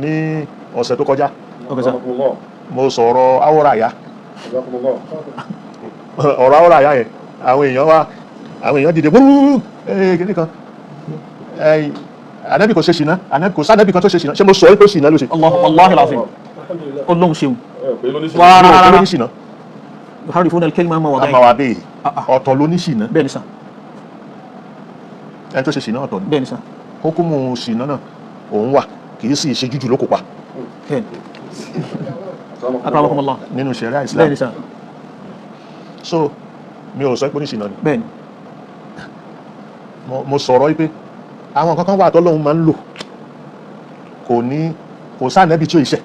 ní ọ̀sẹ̀ tó kọjá Okay, sir. mo sọ̀rọ̀ àwòràyà ọ̀rọ̀ àwòràyà yẹn àwọn èèyàn dìde wúrú kìíní kan ànábì kò ṣe ṣìnà kò sánàbì kan tó ṣe ṣìnà ṣé mo sọ pé ṣìnà ló ṣe Wallahi al-azim. Ọlọ́run ṣeun. ló ní ṣìnà Yuharrifuna al-kalima amma àmà wadaihi. wà bẹ́ẹ̀ ọ̀tọ̀ ló ní ṣìnà Bẹ́ẹ̀ni sà. ẹni tó ṣe ṣìnà ọ̀tọ̀ ni Bẹ́ẹ̀ni sà. hukumu ṣìnà náà òun wà kì í sì ṣe jújù ló kó pa Bẹ́ẹ̀ni. Akramakumullah. nínú ṣẹ̀ríà Islam Bẹ́ẹ̀ni sà. so mi ò sọ pé ní ṣìnà ni Bẹ́ẹ̀ni. mo sọ̀rọ̀ wípé àwọn kankan wà tọ́lọ́hun máa ń lò kò sí ànábì tí ó iṣẹ́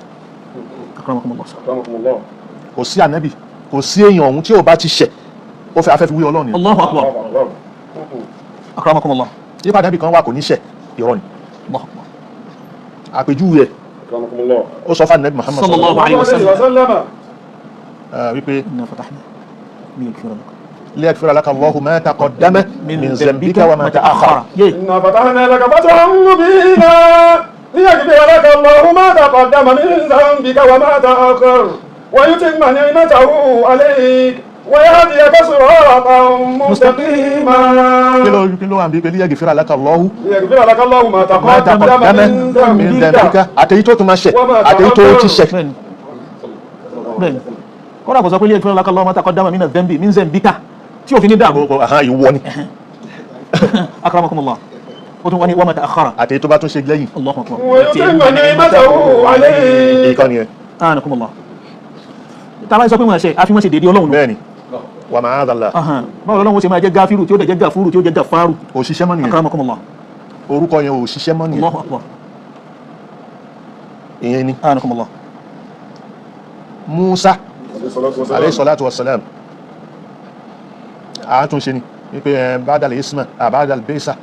Akramakumullah. kò sí ànábì kò sí èèyàn ọ̀hún tí ò bá ti ṣẹ̀ ó fẹ́ afẹ́fẹ́ wí ọlọ́run ni Allahu akbar. Akramakumullah. tí ànábì kan wà kò ní ṣẹ̀ irọ́ ni Allahu akbar. àpèjúwe ẹ̀ ó sọ fún ànábì Muhammad Sallallahu alayhi wa sallam. wípé Inna fatahna liyaghfira lak. liyaghfira laka Allahu ma taqaddama min dhanbika wa ma ta'akhkhara إنا فتحنا لك فتحا مبينا ليغفر لك الله ما تقدم من ذنبك وما تأخر ويتم نعمته عليك ويهديك صراطا مستقيما kí ló wà ń bí pé liyaghfira laka Allahu ليغفر لك الله ما ma تقدم taqaddama من min ذنبك dhanbika àtèyí tó tún máa ṣẹ̀ àtèyí tó ti ṣẹ̀ Bẹ́ẹ̀ni. Bẹ́ẹ̀ni. Kọ́dà kò sọ pé liyaghfira laka Allahu ma taqaddama min dhanbi min dhanbika tí òfin ní dààmú. ìwọ ni Akramakumullah. Ó tún wá ní wa ma ta'akhkhara. àtèyí tó bá tún ṣe lẹ́yìn Allahu akbar. ويتم نعمته عليك ìkànnì ẹ̀ Anakumullah. Tàbá sọ pé wọ́n ṣe àfi wọ́n ṣe dédé Ọlọ́run. bẹ́ẹ̀ ni wa ma'adallah Báwo Ọlọ́run ṣe máa jẹ́ gáfírù tí ó dẹ̀ jẹ́ gàfúrù tí ó jẹ́ gàfárù. òṣìṣẹ́ mọ́ nìyẹn Akramakumullah. orúkọ yẹn òṣìṣẹ́ mọ́ nìyẹn Allahu akbar. ìyẹn ni Anakumullah. Musa alayhi salatu wa salam àátúnṣe ni wípé ba'da al-isma ba'da al-bi'sa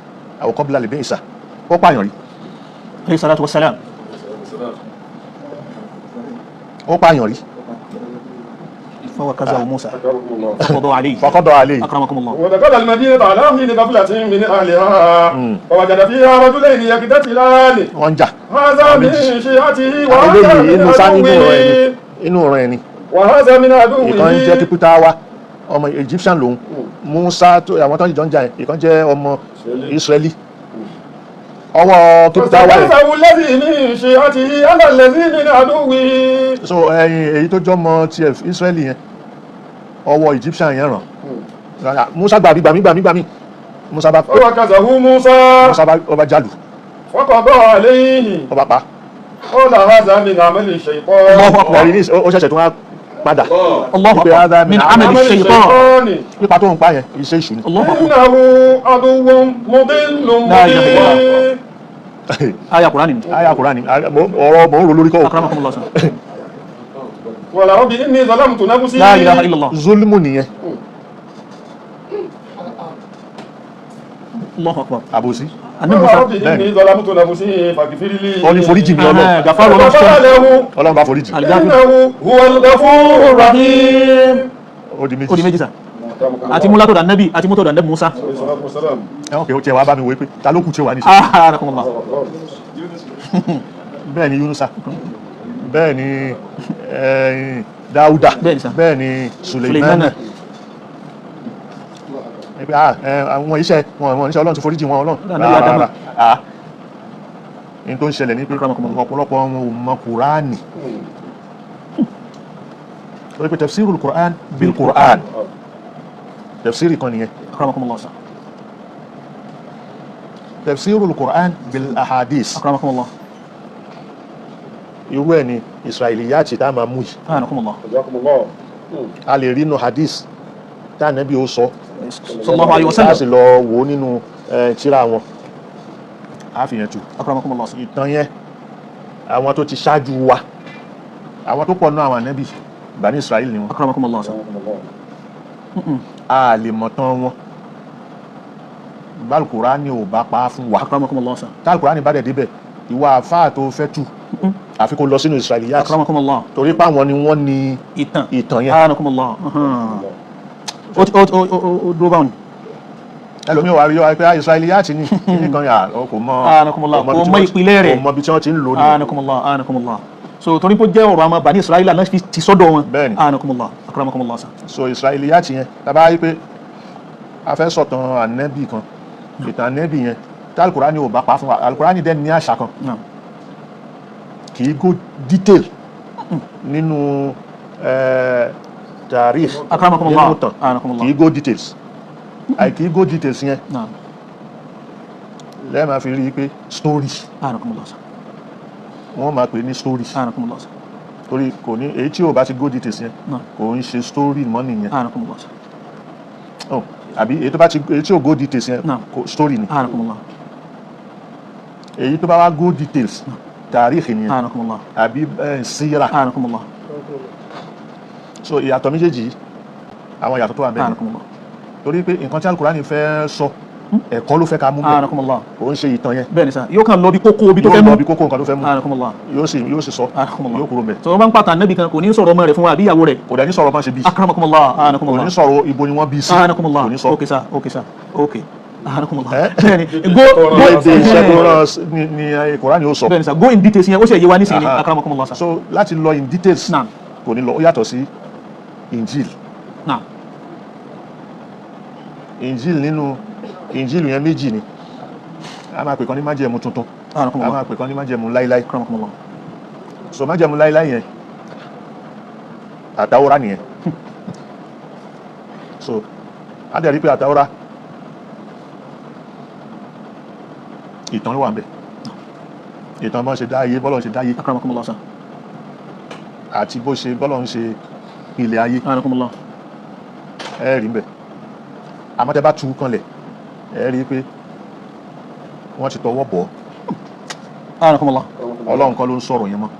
aw qabla al-bi'sa ó pààyàn rí Alayhi salatu wa salam. ó pààyàn rí فوكزه موسى فقضوا عليه faqada alayhi أكرمكم الله. ودخل المدينة على حين غفلة من أهلها فوجد فيها رجلين يقتتلان wọ́n jà هذا من شيعته وهذا eléyìí من inú sáà عدوه inú rẹ̀ ni وهذا من ìkan jẹ́ عدوه kípútà wa ọmọ Egyptian lòun Musa àwọn tó ń jọ ń jà yẹn ìkan jẹ́ ọmọ Israeli ọwọ́ kípútà wa yẹn فاستغاثه الذي من شيعته على الذي من عدوه so èyí tó jọ mọ tf Israeli yẹn ọwọ́ Egyptian yẹn ràn Musa gbàmí Musa bá فوكزه موسى ọba jálù فقضى عليه ọba pa قال هذا من عمل الشيطان الله أكبر. ẹ̀rí ní ó ṣẹ̀ṣẹ̀ tó wá padà الله wípé هذا أكبر. من عمل الشيطان. pípa tó ń pa yẹn iṣẹ́ ìṣù ni الله أكبر. إنه عدو مضل لا إله إلا مبين آية قرآن. àyà Kùránì ọ̀rọ̀ mọ̀ ń ro lórí kọ́ أكرمكم الله سبحانه. ولرب إني ظلمت نفسي لا إله إلا الله. zulmu nìyẹn الله أكبر. àbòsí النبي ولرب موسى. إني ظلمت نفسي فاغفر لي ó ní foríjì mi Ọlọ́run غفار الله فغفر سبحانه. له Ọlọ́run bá foríjì الغافر. إنه هو الغفور الرحيم ó di ó di méjì méjì sá. àti mú látọ̀dọ̀ Ànábì àti mú tọ̀dọ̀ Ànábì Musa. عليه الصلاة والسلام ẹ̀wọ̀n kì í tiẹ̀ wá bá mi wé pé ta ló kù tí ó wà ní sí أكرمكم الله. bẹ́ẹ̀ ni Yunusa bẹ́ẹ̀ ni Dáúdà Bẹ́ẹ̀ ni sà. bẹ́ẹ̀ ni Suleimana Suleimana. àwọn iṣẹ́ wọn iṣẹ́ Ọlọ́run ti foríjì wọn Ọlọ́run Ànábì Ádámù. rárá ní tó ń ṣẹlẹ̀ ní pé Akramakumullah. ọ̀pọ̀lọpọ̀ wọn ò mọ Kùránì lórí pé tafsirul Qur'an bil Qur'an tafsiri kan nìyẹn أكرمكم الله سبحانه. tafsirul Qur'an bil ahadis أكرمكم الله. irú ẹ̀ ni Israiliyati tá a máa mú yìí أكرمكم الله. جزاكم الله a lè rí inú hadis tá Ànábì ó sọ صلى الله عليه tá a sì وسلم. lọ wò ó nínú tírà wọn a fi yẹn tu أكرمكم الله سبحانه. ìtàn yẹn àwọn tó ti ṣáájú wa àwọn tó pọ̀ náà àwọn Ànábì Bani Israel ni wọn أكرمكم الله سبحانه. a lè mọ̀ tán wọn Al-Qur'ani ò bá pa á fún wa أكرمكم الله سبحانه. tá Al-Qur'ani bá dẹ̀ débẹ̀ ìwà àfáà tó fẹ́ tù àfi kó lọ sínú Israiliyat أكرمكم الله. torí pé àwọn ni wọ́n ní ìtàn. ìtàn yẹn أكرمكم الله. ó dúró báwọn. ẹlòmíì wà rí wá pé Israiliyat ni kíní kan yà kò mọ anakumullah kò mọ ìpìlẹ̀ rẹ̀ kò mọ bí tí wọ́n ti ń lò ní. anakumullah so torí pé jẹ́ ọ̀rọ̀ àwọn Bani Israila náà fi ti sọ́dọ̀ wọn. Bẹ́ẹ̀ni. anakumullah akramakumullah sa. So Israiliyat yẹn tàbá rí pé a fẹ́ sọ̀tàn ànẹ́bì kan ìtàn ànẹ́bì yẹn tí Al-Qur'ani ò bá pa fún wa Al-Qur'ani dẹ́ni ní àṣà kan naam kì í go detail nínú tarikh akramakumullah nínú tàn anakumullah kì í go details kì í go details yẹn naam lẹ́ẹ̀ máa fi rí i pé story anakumullah sa wọ́n máa pè ní story anakumullah sa torí kò ní èyí tí ò bá ti go details yẹn naam kò ń ṣe story mọ́ nìyẹn anakumullah sa àbí èyí tí ò go details yẹn Naam. story ni anakumullah èyí tó bá wá go details tarikh nìyẹn anakumullah àbí síra anakumullah so ìyàtọ̀ méjèèjì yìí, àwọn ìyàtọ̀ tó wà bẹ́ẹ̀ anakumullah torí pé nǹkan tí Al-Qur'ani fẹ́ sọ ẹ̀kọ́ ló fẹ́ ká mú bẹ́ẹ̀ anakumullah kò ń ṣe ìtàn yẹn bẹ́ẹ̀ ni sa yóò kàn lọ bí kókó bí tó yóò fẹ́ lọ mú bí kókó nǹkan tó fẹ́ mú anakumullah yóò sì sọ anakumullah yóò kúrò bẹ́ẹ̀ tó bá ń pàtàkì nẹ́bì kan kò ní sọ̀rọ̀ ọmọ rẹ̀ fún wa àbí ìyàwó rẹ̀ kò dẹ̀ ní sọ̀rọ̀ kan ṣe bí akramakumullah kò anakumullah ní sọ̀rọ̀ ibo ni wọ́n bí sí anakumullah kò ní sọ okay sa okay anakumullah Eh? bẹ́ẹ̀ ni èdè iṣẹ́ tó rán ní Qur'ani ó sọ bẹ́ẹ̀ ni sa go in details yẹn ó ṣe yé wa nísìnyí Aha. akramakumullah sa so láti lọ in details naam kò ní lọ ó yàtọ̀ sí Injil naam Injil nínú Injil yẹn méjì ni a máa pè kan ní májẹ̀mú tuntun a anakumullah máa pè kan ní májẹ̀mú láíláí akramakumullah so májẹ̀mú láíláí yẹn àtàwọ́rá nìyẹn so a dẹ̀ rí pé àtàwọ́rá ìtàn ló wà ń bẹ̀ ìtàn bọ́n ṣe dáyé bọ́lọ̀ ṣe dáyé akramakumullah sa àti bọ́lọ̀ ń ṣe ilẹ̀ ayé anakumullah ẹ rí ń bẹ̀ àmọ́ tẹ́ bá tú kanlẹ̀ ẹ rí pé wọ́n ti tọwọ́ bọ̀ anakumullah Ọlọ́run kọ́ ló ń sọ̀rọ̀ yẹn mọ́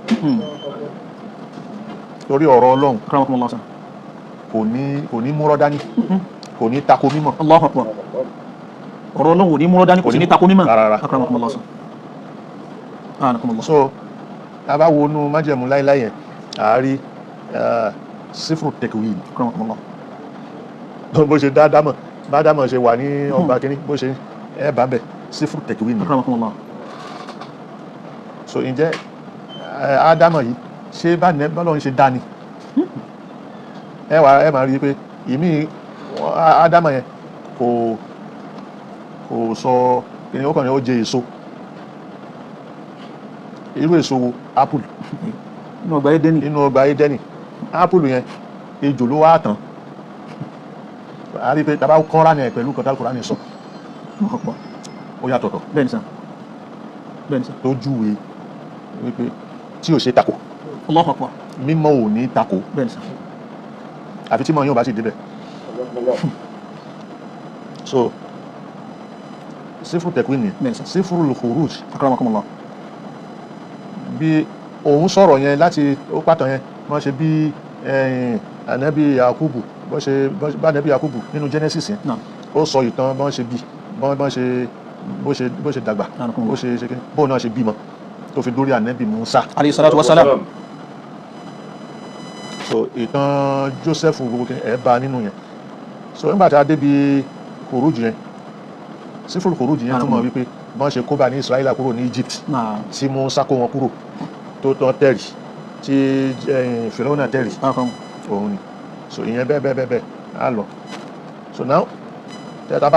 torí ọ̀rọ̀ Ọlọ́run akramakumullah sa kò ní múrọ́ dání kò ní tako mímọ̀ Allahu akbar ọ̀rọ̀ Ọlọ́run ò ní múrọ́ dání kò sí ní tako mímọ̀ Rárá. akramakumullah sa anakumullah so tá bá wo inú májẹ̀mú láíláí yẹn àárí sífù tẹ̀kùwì akramakumullah bó ṣe bá dámọ̀ ṣe wà ní ọgbà kínní bó ṣe ẹ bá bẹ̀ sífù tẹ̀kùwì ni akramakumullah so ǹjẹ́ ádámọ̀ yìí ṣé bọ́lọ́run ṣe dá ni ẹ máa rí i pé ìmí ádámọ̀ yẹn kò sọ kí ni ó kàn ní ó jẹ èso irú èso wo apple inú ọgbà Édẹ́nì nínú ọgbà Édẹ́nì apple yẹn ejò ló wá tán a rí i pé tàbá kọ́ra ní ẹ̀ pẹ̀lú kọ́tà Kùránì sọ Allahu akbar ó yàtọ̀tọ̀ bẹ́ẹ̀ ni sa bẹ́ẹ̀ ni sa tó júwe wípé tí ò ṣe tako Allahu akbar mímọ́ ò ní tako bẹ́ẹ̀ ni sa àfi tí mọ̀ yóò bá sì débẹ̀ so sífù tẹ̀kwí ni bẹ́ẹ̀ ni sa sífù al-Khuruj akramakumullah bí òun sọ̀rọ̀ yẹn láti ó pàtàn yẹn wọ́n ṣe bí ànábì Yakubu bá ànábì Yakubu nínú Genesis yẹn naam ó sọ ìtàn bọ́n ṣe bí bó ṣe dàgbà Anakumullah. bó ṣe ṣe kí bóun náà ṣe bímọ tó fi dórí ànábì Musa alayhi salatu wa salam so ìtàn Joseph gbogbo kí ẹ bá nínú yẹn so nígbà tí a débi Khuruj yẹn sífù Khuruj yẹn túmọ̀ wípé bọ́n ṣe kó bá ní Israẹli kúrò ní Egypt naam tí Musa kó wọn kúrò tó tán tẹ̀rì tí Fìràwọ̀nà tẹ̀rì akramu òun ni so ìyẹn bẹ́ẹ̀ á lọ so now tá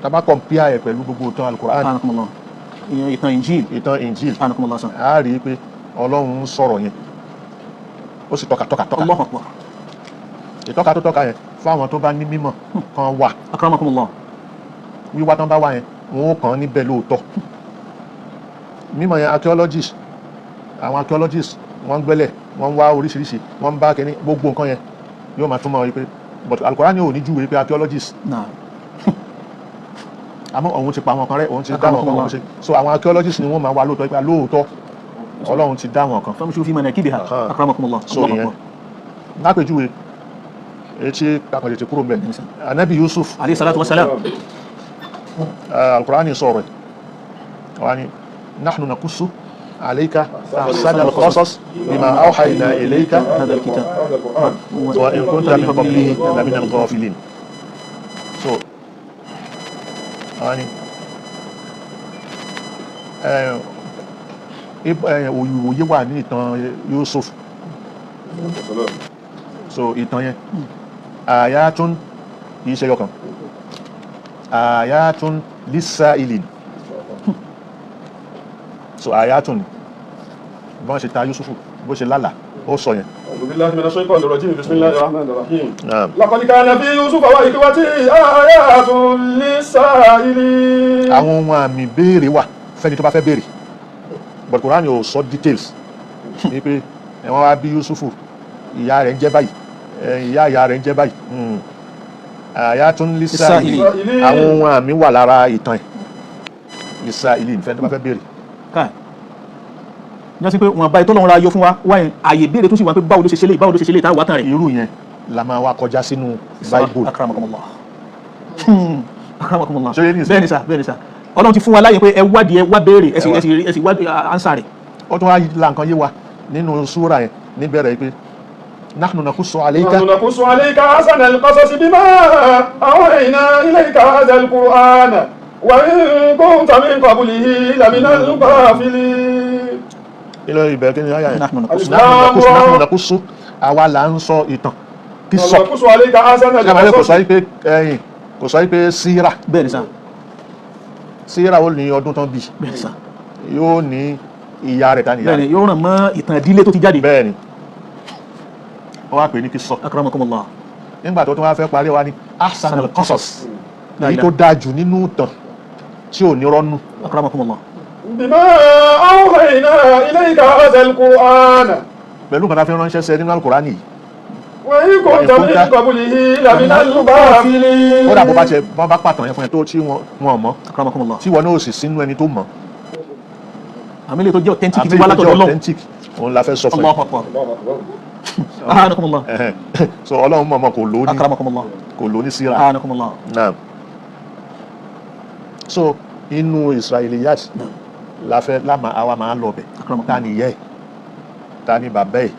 bá compare ẹ̀ pẹ̀lú gbogbo ìtàn Al-Qur'an anakumullah ìtàn Injil ìtàn Injil anakumullah sa a rí i pé Ọlọ́run ń sọ̀rọ̀ yẹn ó sì tọ́ka Allahu akbar ìtọ́ka tó tọ́ka yẹn fún àwọn tó bá ní mímọ̀ kan wà akramakumullah wíwá tán bá wà yẹn wọn ó kàn án níbẹ̀ lóòótọ́ mímọ̀ yẹn àwọn archaeologists wọ́n ń gbẹ́lẹ̀ wọ́n ń wá oríṣiríṣi wọ́n ń bá kẹ́ni gbogbo nǹkan yẹn yóò máa túmọ̀ wípé but Al-Qur'ani ò ní júwe pé archaeologists naam àmọ́ òun ti pa àwọn kan rẹ̀ òun ti dá àwọn kan wọ́n ṣe so àwọn archaeologists ni wọ́n máa wá lóòótọ́ pé lóòótọ́ Ọlọ́run ti dá àwọn kan famshu fi manakibiha Aha. akramakumullah so Allahu ìyẹn akbar lápèjúwe etí kakànjẹ̀ ti kúrò mbẹ̀ Ànábì Yusuf alayhi salatu wa salam Al-Qur'ani sọ̀rọ̀ ẹ̀ wọ́n ní nahnu naqussu alayka ahsana al-qasas bima awhayna ilayka هذا الكتاب wa in kunta min qablihi lamina al-ghafilin so àwọn ni òyìnbó wà ní ìtàn Yusuf so ìtàn yẹn ayatun kì í ṣe yọkan ayatun lis-sa'ilin so ayatun bọ́n ṣe ta Yusufu bó ṣe lálàá ó sọ yẹn. أعوذ بالله من الشيطان الرجيم بسم الله الرحمن الرحيم نعم. لقد كان في يوسف وإخوته آيات للسائلين. àwọn ohun àmì béèrè wà fẹ́ni tó bá fẹ́ béèrè but Quran yóò sọ details ní pé wọ́n wá bí Yusufu ìyá rẹ̀ ń jẹ́ báyìí ìyá rẹ̀ ń jẹ́ báyìí ayatun lis-sa'ilin àwọn ohun àmì wà lára ìtàn ẹ̀ lis-sa'ilin fẹ́ni tó bá fẹ́ béèrè. káà ní sí pé wọn bá ìtọ́lọ́run ra yọ fún wa wáyé àyè béèrè tó sì wà pé báwo ló ṣe ṣe lè báwo ló ṣe ṣe lè táwọn wátàn rẹ̀. irú yẹn la máa wá kọjá sínú Bible. akramakumullah akramakumullah Ṣé yé ní ìsìn? bẹ́ẹ̀ ni sà Ọlọ́run ti fún wa láyè pé ẹ wádìí ẹ wá béèrè ẹ sì wá ánsà rẹ̀. ó tún wá la nǹkan yé wa nínú súra yẹn níbẹ̀rẹ̀ yìí pé nahnu naqussu alayka نحن نقص عليك أحسن القصص بما أوحينا إليك هذا القرآن وإن كنت من قبله لمن الغافلين. ilé ibẹ̀ kí ni ayà yẹn Nahnu naqussu. nahnu naqussu àwa là ń sọ ìtàn kí sọ نقص عليك أحسن ṣé àwọn kò القصص. sọ yìí pé kò sọ yìí pé síra bẹ́ẹ̀ ni sà síra ó ní ọdún tán bí bẹ́ẹ̀ ni sà yóò ní ìyá rẹ̀ tani ìyá bẹ́ẹ̀ ni rẹ̀ yóò ràn mọ́ ìtàn ìdílé tó ti jáde. bẹ́ẹ̀ ni ó wá pè ní kí sọ akramakumullah. nígbà tó tún wá fẹ́ parí wa ní ahsanul qasas La èyí ilaha. tó dáa jù nínú ìtàn tí ò ní rọ́nú akramakumullah. بما أوحينا إليك هذا القرآن pẹ̀lú nǹkan tá a fi ránṣẹ́ sẹ́ nínú Al-Qur'ani yìí وإن كنت من قبله لمن الغافلين. ó dà bó bá tiẹ̀ bọ́n bá pàtàn yẹn fún ẹ tó tí wọn mọ̀ akramakumullah. tí wọn náà sì sínú ẹni tó mọ̀ àmì ilé tó jẹ́ authentic àti ti wá látọ̀dọ̀ ìjọ Ọlọ́run. authentic òun la fẹ́ sọ fún Allahu akbar. akramakumullah. ẹ so Ọlọ́run mọ̀mọ́ akramakumullah. kò lò ní síra akramakumullah. náà so inú Israeliyat la fẹ́ láma àwa máa lọ bẹ̀ akramakumullah. ta ni ìyá ẹ̀ ta ni bàbá ẹ̀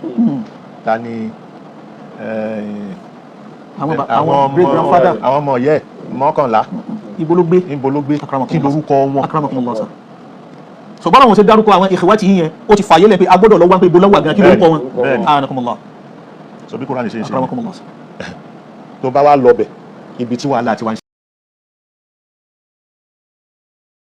ta ni àwọn great grandfather àwọn ọmọ ìyá ẹ̀ mọ́kànlá ibo ló gbé. níbo ló gbé Akramakumullah. kí lorúkọ wọn akramakumullah sà. ṣùgbọ́n àwọn ṣe dárúkọ àwọn ikhwati yìí yẹn ó ti fàyè lẹ̀ pé a gbọ́dọ̀ lọ wá pé ibo lọ́wọ́ àgàn kí lórúkọ wọn. Bẹ́ẹ̀ni. akramakumullah. so bí Kùránì ṣe ń ṣe akramakumullah sà. tó bá wá lọ bẹ̀ ibi tí wàhálà ti wá ń